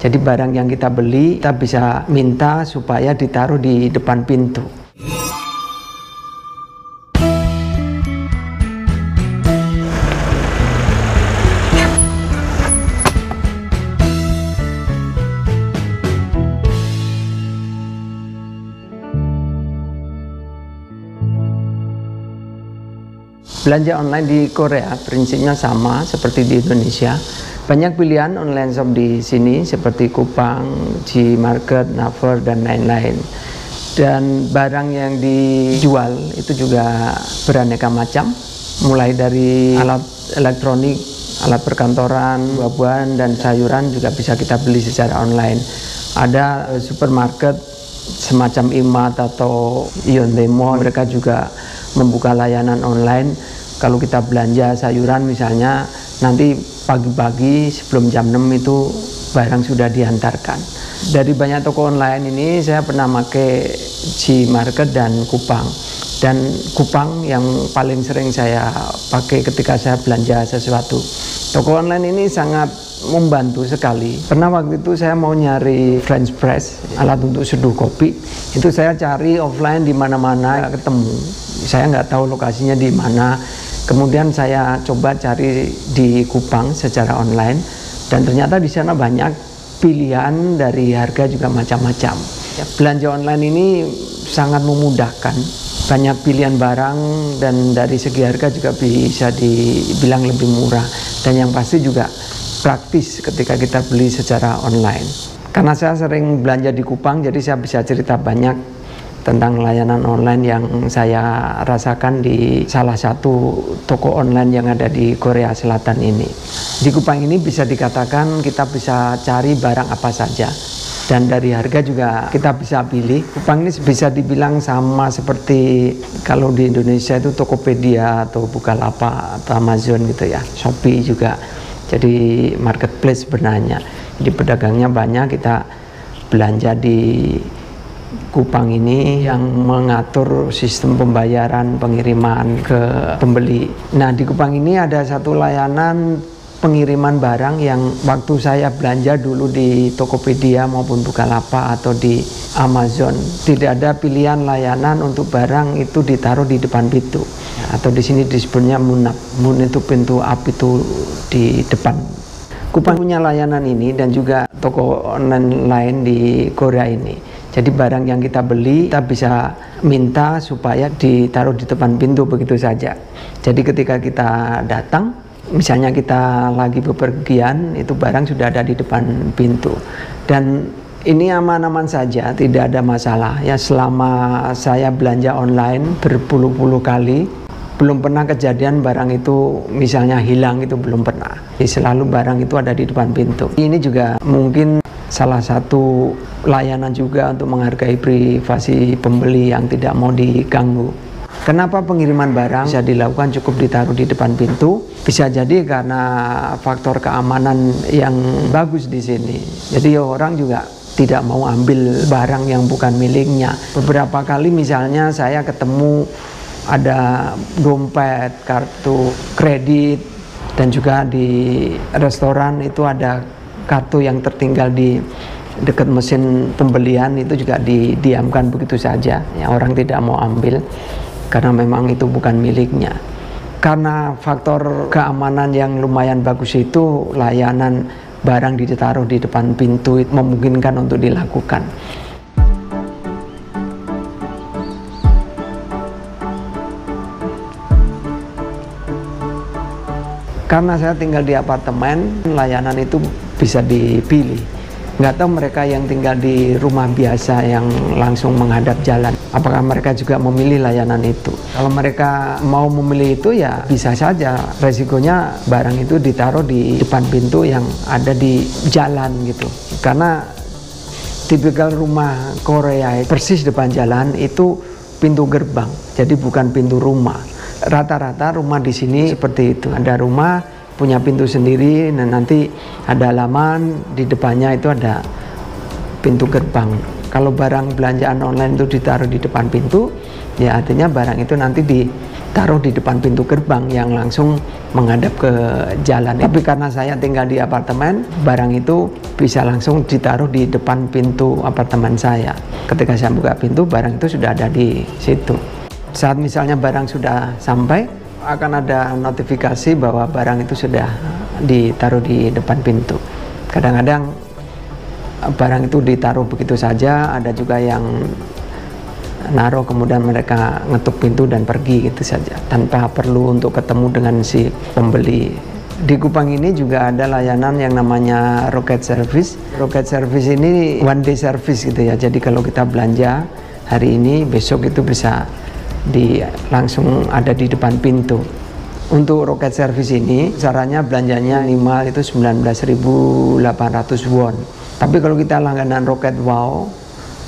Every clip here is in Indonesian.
Jadi barang yang kita beli, kita bisa minta supaya ditaruh di depan pintu. Belanja online di Korea prinsipnya sama seperti di Indonesia. Banyak pilihan online shop di sini seperti Coupang, Gmarket, Naver, dan lain-lain. Dan barang yang dijual itu juga beraneka macam, mulai dari alat elektronik, alat perkantoran, buah-buahan, dan sayuran juga bisa kita beli secara online. Ada supermarket semacam Imart atau Hyundai Mall, mereka juga membuka layanan online. Kalau kita belanja sayuran misalnya, nanti pagi-pagi sebelum jam 6 itu barang sudah diantarkan. Dari banyak toko online ini saya pernah pakai Gmarket dan Coupang. Dan Coupang yang paling sering saya pakai ketika saya belanja sesuatu. Toko online ini sangat membantu sekali. Pernah waktu itu saya mau nyari French press, alat untuk seduh kopi. Itu saya cari offline di mana-mana, nggak ketemu. Saya nggak tahu lokasinya di mana. Kemudian saya coba cari di Coupang secara online, dan ternyata di sana banyak pilihan, dari harga juga macam-macam. Ya, belanja online ini sangat memudahkan, banyak pilihan barang, dan dari segi harga juga bisa dibilang lebih murah, dan yang pasti juga praktis ketika kita beli secara online. Karena saya sering belanja di Coupang, jadi saya bisa cerita banyak tentang layanan online yang saya rasakan di salah satu toko online yang ada di Korea Selatan ini. Di Coupang ini bisa dikatakan kita bisa cari barang apa saja, dan dari harga juga kita bisa pilih. Coupang ini bisa dibilang sama seperti kalau di Indonesia itu Tokopedia atau Bukalapak atau Amazon gitu ya, Shopee juga. Jadi marketplace sebenarnya. Jadi pedagangnya banyak, kita belanja di Coupang ini yang mengatur sistem pembayaran, pengiriman ke pembeli. Nah, di Coupang ini ada satu layanan pengiriman barang yang waktu saya belanja dulu di Tokopedia maupun Bukalapak atau di Amazon, tidak ada pilihan layanan untuk barang itu ditaruh di depan pintu, atau di sini disebutnya munap. Mun itu pintu up itu di depan. Coupang punya layanan ini dan juga toko online lain di Korea ini. Jadi barang yang kita beli, kita bisa minta supaya ditaruh di depan pintu begitu saja. Jadi ketika kita datang, misalnya kita lagi bepergian, itu barang sudah ada di depan pintu. Dan ini aman-aman saja, tidak ada masalah. Ya, selama saya belanja online berpuluh-puluh kali, belum pernah kejadian barang itu misalnya hilang, itu belum pernah. Jadi selalu barang itu ada di depan pintu. Ini juga mungkin salah satu layanan juga untuk menghargai privasi pembeli yang tidak mau diganggu. Kenapa pengiriman barang bisa dilakukan cukup ditaruh di depan pintu? Bisa jadi karena faktor keamanan yang bagus di sini. Jadi orang juga tidak mau ambil barang yang bukan miliknya. Beberapa kali misalnya saya ketemu ada dompet, kartu kredit, dan juga di restoran itu ada kartu yang tertinggal di dekat mesin pembelian, itu juga didiamkan begitu saja. Ya, orang tidak mau ambil karena memang itu bukan miliknya. Karena faktor keamanan yang lumayan bagus itu, layanan barang ditaruh di depan pintu memungkinkan untuk dilakukan. Karena saya tinggal di apartemen, layanan itu bisa dipilih. Nggak tahu mereka yang tinggal di rumah biasa yang langsung menghadap jalan, apakah mereka juga memilih layanan itu. Kalau mereka mau memilih itu ya bisa saja, resikonya barang itu ditaruh di depan pintu yang ada di jalan gitu. Karena tipikal rumah Korea persis depan jalan itu pintu gerbang, jadi bukan pintu rumah. Rata-rata rumah di sini seperti itu, ada rumah punya pintu sendiri, dan nanti ada halaman, di depannya itu ada pintu gerbang. Kalau barang belanjaan online itu ditaruh di depan pintu, ya artinya barang itu nanti ditaruh di depan pintu gerbang yang langsung menghadap ke jalan. Tapi karena saya tinggal di apartemen, barang itu bisa langsung ditaruh di depan pintu apartemen saya. Ketika saya buka pintu, barang itu sudah ada di situ. Saat misalnya barang sudah sampai, akan ada notifikasi bahwa barang itu sudah ditaruh di depan pintu. Kadang-kadang barang itu ditaruh begitu saja, ada juga yang naruh kemudian mereka ngetuk pintu dan pergi gitu saja tanpa perlu untuk ketemu dengan si pembeli. Di Kupang ini juga ada layanan yang namanya Rocket Service. Rocket Service ini one day service gitu ya, jadi kalau kita belanja hari ini, besok itu bisa langsung ada di depan pintu. Untuk Rocket Service ini caranya belanjanya minimal itu 19.800 won. Tapi kalau kita langganan Rocket Wow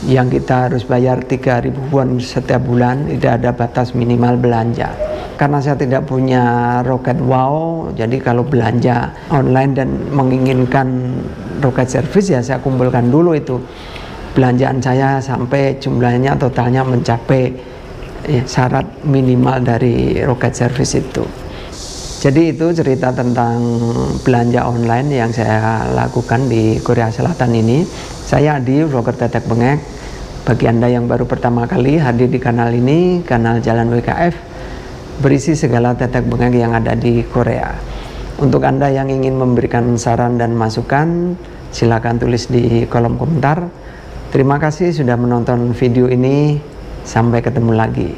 yang kita harus bayar 3.000 won setiap bulan, tidak ada batas minimal belanja. Karena saya tidak punya Rocket Wow, jadi kalau belanja online dan menginginkan Rocket Service, ya saya kumpulkan dulu itu belanjaan saya sampai jumlahnya totalnya mencapai syarat minimal dari Rocket Service itu. Jadi itu cerita tentang belanja online yang saya lakukan di Korea Selatan ini. Saya Adi, vlogger Tetek Bengek. Bagi Anda yang baru pertama kali hadir di kanal ini, kanal Jalan WKF, berisi segala tetek bengek yang ada di Korea. Untuk Anda yang ingin memberikan saran dan masukan, silakan tulis di kolom komentar. Terima kasih sudah menonton video ini. Sampai ketemu lagi.